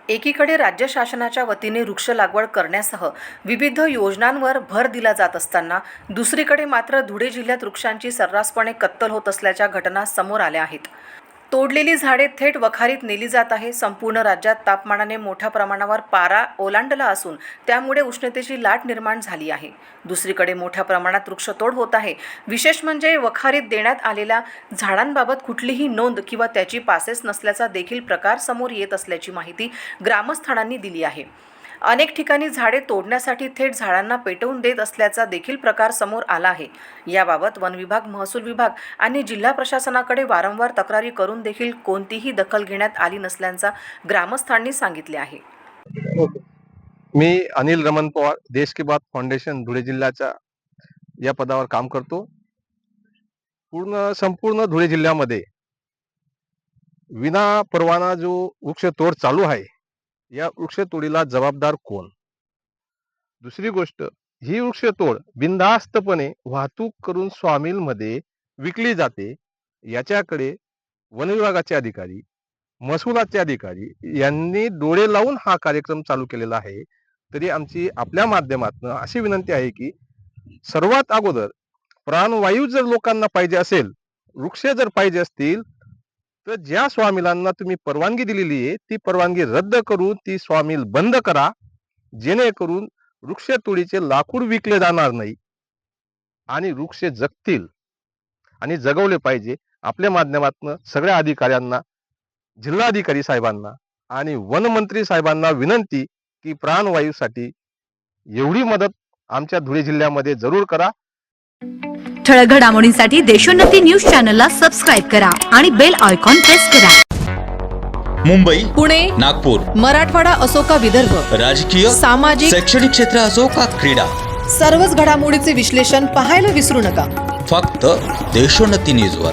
एकीकडे राज्य शासनाच्या वतीने वृक्ष लागवड करण्यासह विविध योजनांवर भर दिला जात असताना दुसरीकडे मात्र धुळे जिल्ह्यात वृक्षांची सर्रासपणे कत्तल होत असल्याच्या घटना समोर आल्या आहेत. तोडलेली झाडे थेट वखारीत नेली जात आहे. संपूर्ण राज्यात तापमानाने मोठ्या प्रमाणावर पारा ओलांडला असून त्यामुळे उष्णतेची लाट निर्माण झाली आहे. दुसरीकडे मोठ्या प्रमाणात वृक्षतोड होत आहे. विशेष म्हणजे वखारीत देण्यात आलेल्या झाडांबाबत कुठलीही नोंद किंवा त्याची पासेस नसल्याचा देखील प्रकार समोर येत असल्याची माहिती ग्रामस्थांनी दिली आहे. अनेक ठिकाणी झाडे तोडण्यासाठी थेट झाडांना पेटवून देत असल्याचा देखील प्रकार समोर आला आहे. याबाबत वन विभाग, महसूल विभाग आणि जिल्हा प्रशासनाकडे वारंवार तक्रारी करून देखील कोणतीही दखल घेण्यात आली नसल्याचं ग्रामस्थांनी सांगितले आहे. मी अनिल रमन पवार, देश की बात फाउंडेशन धुळे जिल्ह्याच्या या पदावर काम करतो. संपूर्ण धुळे जिल्ह्यामध्ये विना परवाना जो वृक्षतोड चालू आहे, या वृक्षतोडीला जबाबदार कोण? दुसरी गोष्ट, ही वृक्षतोड बिनधास्तपणे वाहतूक करून सॉमिलमध्ये विकली जाते. याच्याकडे वन विभागाचे अधिकारी, महसुलाचे अधिकारी यांनी डोळे लावून हा कार्यक्रम चालू केलेला आहे. तरी आमची आपल्या माध्यमातून अशी विनंती आहे की सर्वात अगोदर प्राणवायू जर लोकांना पाहिजे असेल, वृक्ष जर पाहिजे असतील, तर ज्या स्वामिलांना तुम्ही परवानगी दिलेली आहे ती परवानगी रद्द करून ती स्वामिल बंद करा, जेणेकरून वृक्षतोडीचे लाकूड विकले जाणार नाही आणि वृक्ष जगतील आणि जगवले पाहिजे. आपल्या माध्यमातून सगळ्या अधिकाऱ्यांना, जिल्हाधिकारी साहेबांना आणि वनमंत्री साहेबांना विनंती की प्राणवायूसाठी एवढी मदत आमच्या धुळे जिल्ह्यामध्ये जरूर करा. ठळक घडामोडींसाठी देशोन्नती न्यूज चॅनलला सबस्क्राईब करा आणि बेल आयकॉन प्रेस करा. मुंबई, पुणे, नागपूर, मराठवाडा असो का विदर्भ, राजकीय, सामाजिक, शैक्षणिक क्षेत्र असो का क्रीडा, सर्वच घडामोडीचे विश्लेषण पाहायला विसरू नका. फक्त देशोन्नती न्यूजवर.